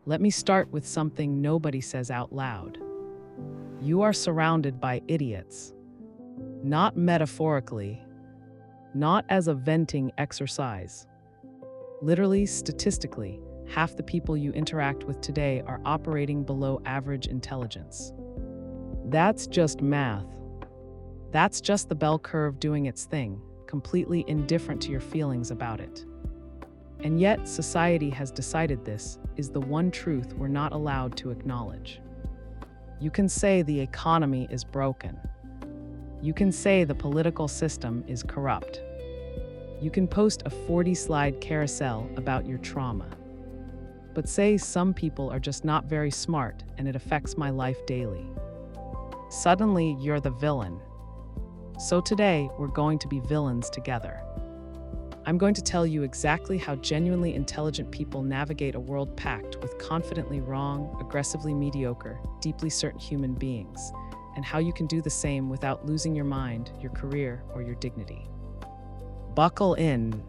Let me start with something nobody says out loud. You are surrounded by idiots. Not metaphorically, not as a venting exercise. Literally, statistically, half the people you interact with today are operating below average intelligence. That's just math. That's just the bell curve doing its thing, completely indifferent to your feelings about it. And yet, society has decided this is the one truth we're not allowed to acknowledge. You can say the economy is broken. You can say the political system is corrupt. You can post a 40-slide carousel about your trauma. But say some people are just not very smart and it affects my life daily. Suddenly, you're the villain. So today, we're going to be villains together. I'm going to tell you exactly how genuinely intelligent people navigate a world packed with confidently wrong, aggressively mediocre, deeply certain human beings, and how you can do the same without losing your mind, your career, or your dignity. Buckle in.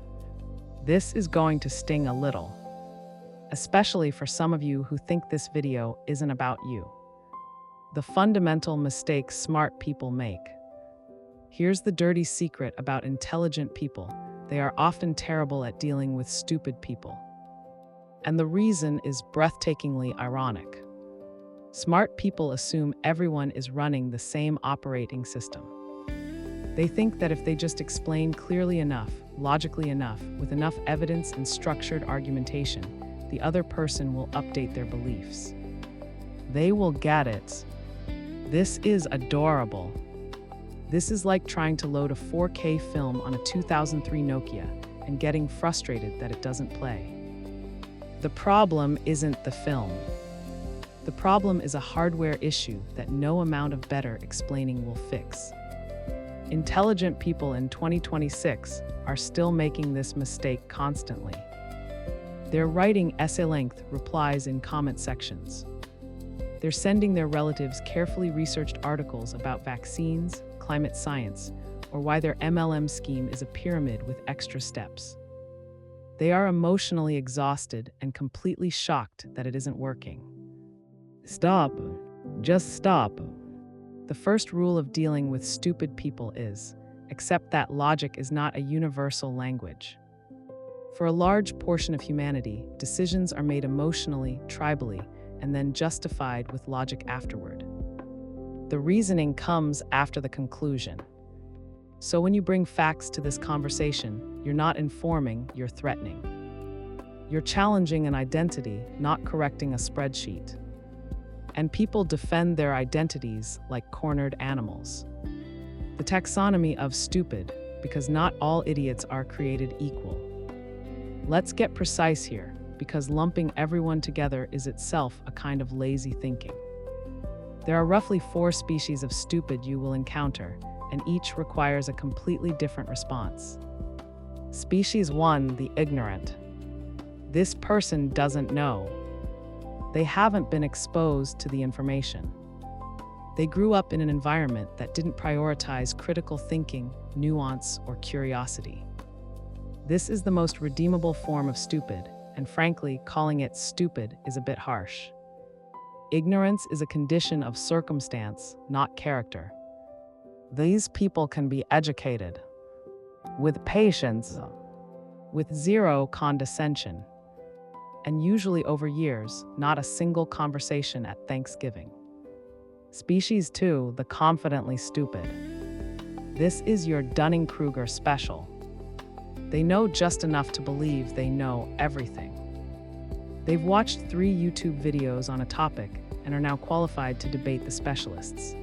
This is going to sting a little, especially for some of you who think this video isn't about you. The fundamental mistakes smart people make. Here's the dirty secret about intelligent people. They are often terrible at dealing with stupid people. And the reason is breathtakingly ironic. Smart people assume everyone is running the same operating system. They think that if they just explain clearly enough, logically enough, with enough evidence and structured argumentation, the other person will update their beliefs. They will get it. This is adorable. This is like trying to load a 4K film on a 2003 Nokia and getting frustrated that it doesn't play. The problem isn't the film. The problem is a hardware issue that no amount of better explaining will fix. Intelligent people in 2026 are still making this mistake constantly. They're writing essay-length replies in comment sections. They're sending their relatives carefully researched articles about vaccines, climate science, or why their MLM scheme is a pyramid with extra steps. They are emotionally exhausted and completely shocked that it isn't working. Stop. Just stop. The first rule of dealing with stupid people is, accept that logic is not a universal language. For a large portion of humanity, decisions are made emotionally, tribally, and then justified with logic afterward. The reasoning comes after the conclusion. So when you bring facts to this conversation, you're not informing, you're threatening. You're challenging an identity, not correcting a spreadsheet. And people defend their identities like cornered animals. The taxonomy of stupid, because not all idiots are created equal. Let's get precise here, because lumping everyone together is itself a kind of lazy thinking. There are roughly 4 species of stupid you will encounter, and each requires a completely different response. Species 1, the ignorant. This person doesn't know. They haven't been exposed to the information. They grew up in an environment that didn't prioritize critical thinking, nuance, or curiosity. This is the most redeemable form of stupid, and frankly, calling it stupid is a bit harsh. Ignorance is a condition of circumstance, not character. These people can be educated, with patience, with zero condescension, and usually over years, not a single conversation at Thanksgiving. Species 2, the confidently stupid. This is your Dunning-Kruger special. They know just enough to believe they know everything. They've watched 3 YouTube videos on a topic and are now qualified to debate the specialists.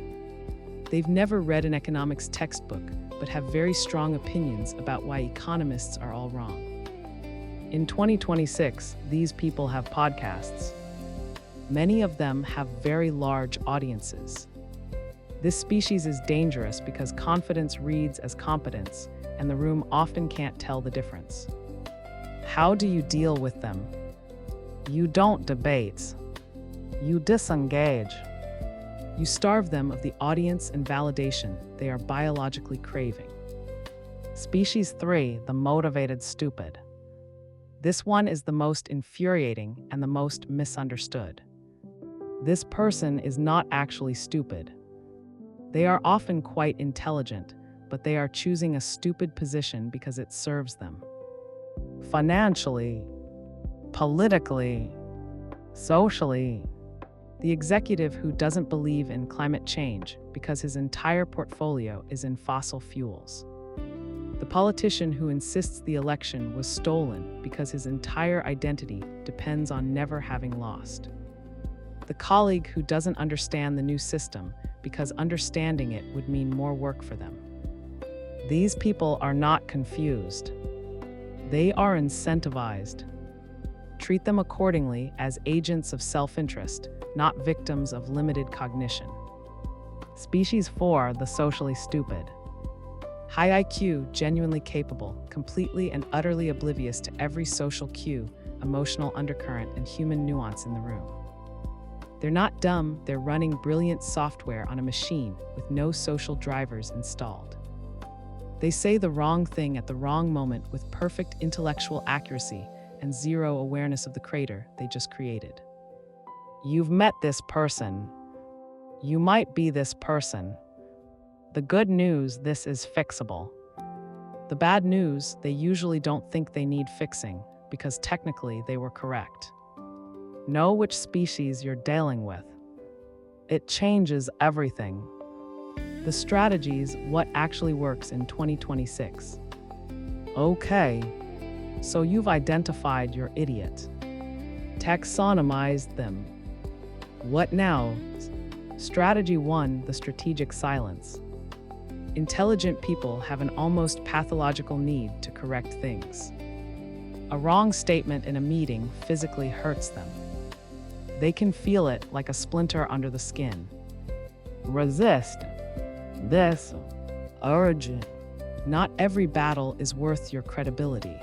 They've never read an economics textbook, but have very strong opinions about why economists are all wrong. In 2026, these people have podcasts. Many of them have very large audiences. This species is dangerous because confidence reads as competence, and the room often can't tell the difference. How do you deal with them? You don't debate. You disengage. You starve them of the audience and validation they are biologically craving. Species 3, the motivated stupid. This one is the most infuriating and the most misunderstood. This person is not actually stupid. They are often quite intelligent, but they are choosing a stupid position because it serves them. Financially, politically, socially. The executive who doesn't believe in climate change because his entire portfolio is in fossil fuels. The politician who insists the election was stolen because his entire identity depends on never having lost. The colleague who doesn't understand the new system because understanding it would mean more work for them. These people are not confused. They are incentivized. Treat them accordingly as agents of self-interest, not victims of limited cognition. Species 4, the socially stupid. High IQ, genuinely capable, completely and utterly oblivious to every social cue, emotional undercurrent, and human nuance in the room. They're not dumb, they're running brilliant software on a machine with no social drivers installed. They say the wrong thing at the wrong moment with perfect intellectual accuracy and zero awareness of the crater they just created. You've met this person. You might be this person. The good news, this is fixable. The bad news, they usually don't think they need fixing because technically they were correct. Know which species you're dealing with. It changes everything. The strategies, what actually works in 2026. Okay, so you've identified your idiot. Taxonomized them. What now? Strategy 1, the strategic silence. Intelligent people have an almost pathological need to correct things. A wrong statement in a meeting physically hurts them. They can feel it like a splinter under the skin. Resist. This urgent. Not every battle is worth your credibility.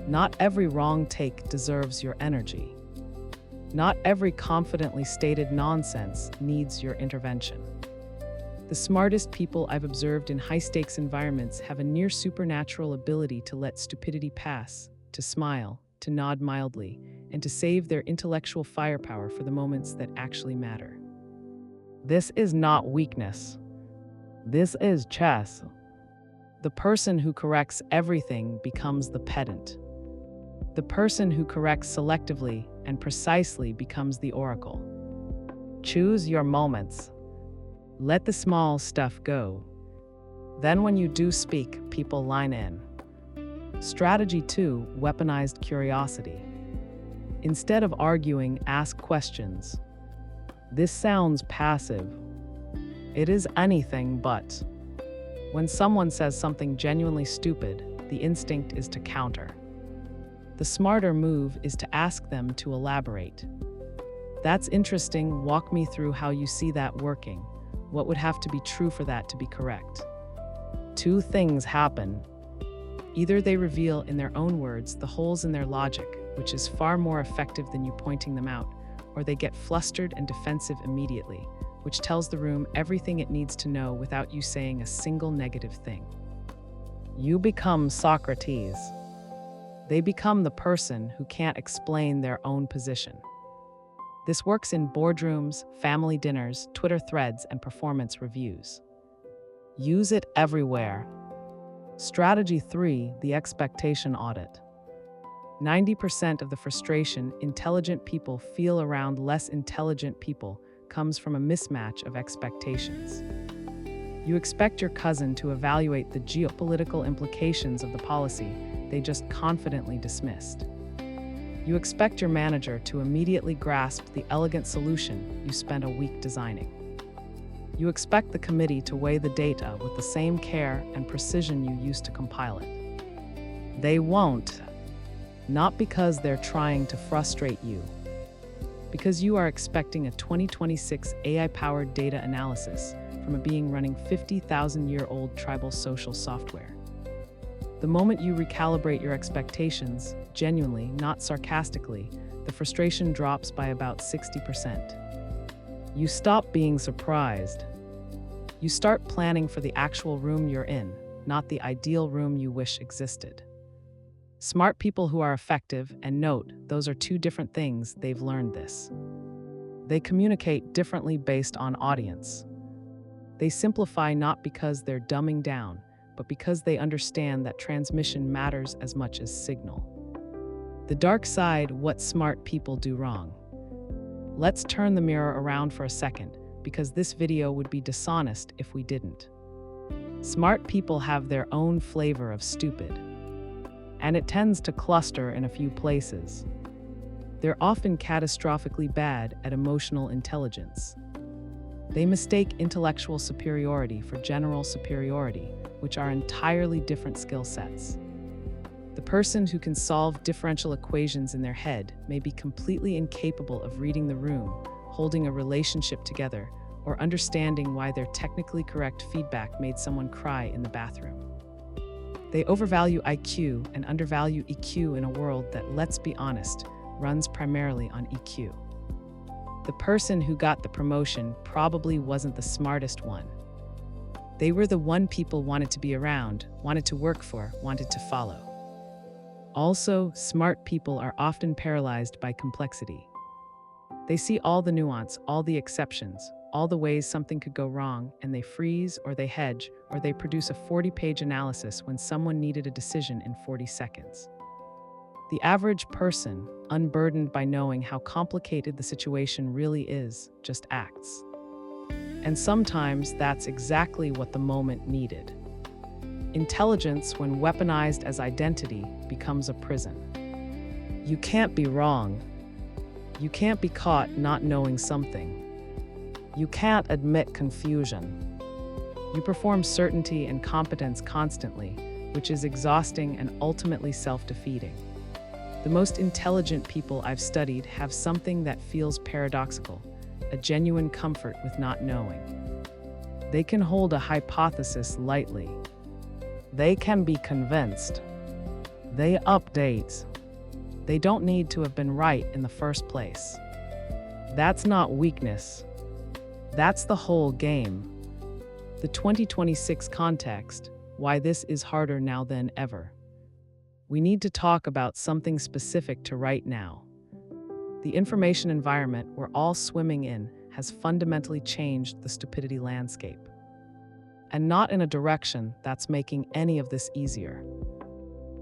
Not every wrong take deserves your energy. Not every confidently stated nonsense needs your intervention. The smartest people I've observed in high-stakes environments have a near supernatural ability to let stupidity pass, to smile, to nod mildly, and to save their intellectual firepower for the moments that actually matter. This is not weakness. This is chess. The person who corrects everything becomes the pedant. The person who corrects selectively and precisely becomes the oracle. Choose your moments. Let the small stuff go. Then when you do speak, people line in. Strategy 2, weaponized curiosity. Instead of arguing, ask questions. This sounds passive. It is anything but. When someone says something genuinely stupid, the instinct is to counter. The smarter move is to ask them to elaborate. That's interesting. Walk me through how you see that working. What would have to be true for that to be correct? Two things happen. Either they reveal in their own words the holes in their logic, which is far more effective than you pointing them out, or they get flustered and defensive immediately, which tells the room everything it needs to know without you saying a single negative thing. You become Socrates. They become the person who can't explain their own position. This works in boardrooms, family dinners, Twitter threads, and performance reviews. Use it everywhere. Strategy 3, the expectation audit. 90% of the frustration intelligent people feel around less intelligent people comes from a mismatch of expectations. You expect your cousin to evaluate the geopolitical implications of the policy they just confidently dismissed. You expect your manager to immediately grasp the elegant solution you spent a week designing. You expect the committee to weigh the data with the same care and precision you used to compile it. They won't, not because they're trying to frustrate you, because you are expecting a 2026 AI-powered data analysis from a being running 50,000-year-old tribal social software. The moment you recalibrate your expectations, genuinely, not sarcastically, the frustration drops by about 60%. You stop being surprised. You start planning for the actual room you're in, not the ideal room you wish existed. Smart people who are effective, and note, those are two different things, they've learned this. They communicate differently based on audience. They simplify not because they're dumbing down, but because they understand that transmission matters as much as signal. The dark side, what smart people do wrong. Let's turn the mirror around for a second, because this video would be dishonest if we didn't. Smart people have their own flavor of stupid, and it tends to cluster in a few places. They're often catastrophically bad at emotional intelligence. They mistake intellectual superiority for general superiority, which are entirely different skill sets. The person who can solve differential equations in their head may be completely incapable of reading the room, holding a relationship together, or understanding why their technically correct feedback made someone cry in the bathroom. They overvalue IQ and undervalue EQ in a world that, let's be honest, runs primarily on EQ. The person who got the promotion probably wasn't the smartest one. They were the one people wanted to be around, wanted to work for, wanted to follow. Also, smart people are often paralyzed by complexity. They see all the nuance, all the exceptions, all the ways something could go wrong, and they freeze, or they hedge, or they produce a 40-page analysis when someone needed a decision in 40 seconds. The average person, unburdened by knowing how complicated the situation really is, just acts. And sometimes that's exactly what the moment needed. Intelligence, when weaponized as identity, becomes a prison. You can't be wrong. You can't be caught not knowing something. You can't admit confusion. You perform certainty and competence constantly, which is exhausting and ultimately self-defeating. The most intelligent people I've studied have something that feels paradoxical, a genuine comfort with not knowing. They can hold a hypothesis lightly. They can be convinced. They update. They don't need to have been right in the first place. That's not weakness. That's the whole game. The 2026 context, why this is harder now than ever. We need to talk about something specific to right now. The information environment we're all swimming in has fundamentally changed the stupidity landscape. And not in a direction that's making any of this easier.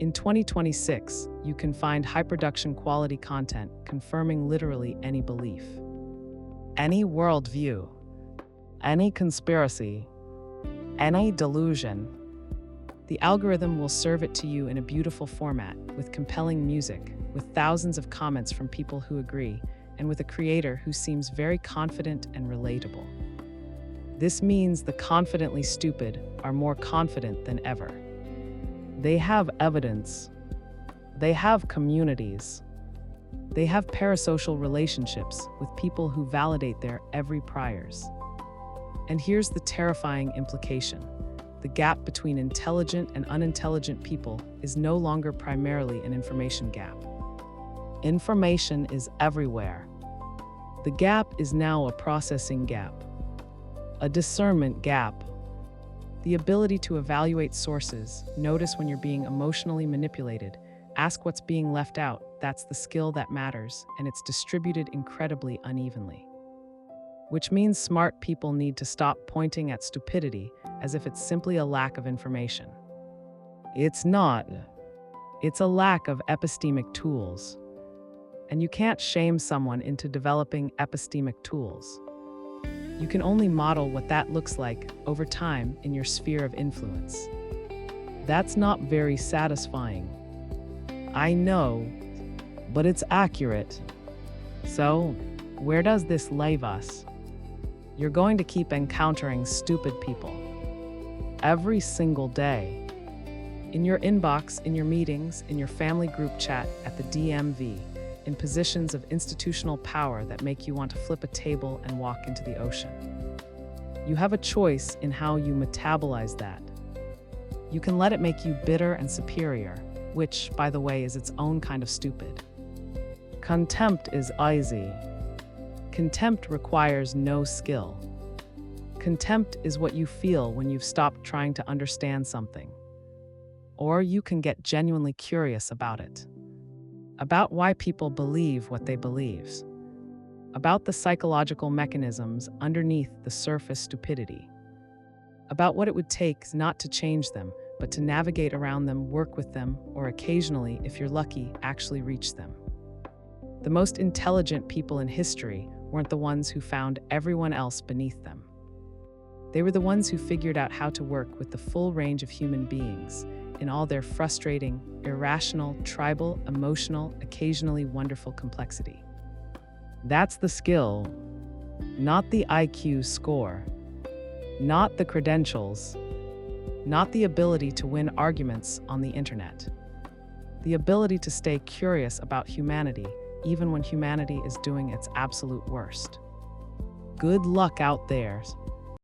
In 2026, you can find high-production quality content confirming literally any belief, any worldview, any conspiracy, any delusion. The algorithm will serve it to you in a beautiful format, with compelling music, with thousands of comments from people who agree, and with a creator who seems very confident and relatable. This means the confidently stupid are more confident than ever. They have evidence. They have communities. They have parasocial relationships with people who validate their every priors. And here's the terrifying implication. The gap between intelligent and unintelligent people is no longer primarily an information gap. Information is everywhere. The gap is now a processing gap, a discernment gap. The ability to evaluate sources, notice when you're being emotionally manipulated, ask what's being left out, that's the skill that matters, and it's distributed incredibly unevenly. Which means smart people need to stop pointing at stupidity as if it's simply a lack of information. It's not. It's a lack of epistemic tools. And you can't shame someone into developing epistemic tools. You can only model what that looks like over time in your sphere of influence. That's not very satisfying. I know, but it's accurate. So, where does this leave us? You're going to keep encountering stupid people. Every single day. In your inbox, in your meetings, in your family group chat, at the DMV, in positions of institutional power that make you want to flip a table and walk into the ocean. You have a choice in how you metabolize that. You can let it make you bitter and superior, which, by the way, is its own kind of stupid. Contempt is easy. Contempt requires no skill. Contempt is what you feel when you've stopped trying to understand something. or you can get genuinely curious about it. About why people believe what they believe. About the psychological mechanisms underneath the surface stupidity. About what it would take not to change them, but to navigate around them, work with them, or occasionally, if you're lucky, actually reach them. The most intelligent people in history weren't the ones who found everyone else beneath them. They were the ones who figured out how to work with the full range of human beings in all their frustrating, irrational, tribal, emotional, occasionally wonderful complexity. That's the skill, not the IQ score, not the credentials, not the ability to win arguments on the internet. The ability to stay curious about humanity, even when humanity is doing its absolute worst. Good luck out there.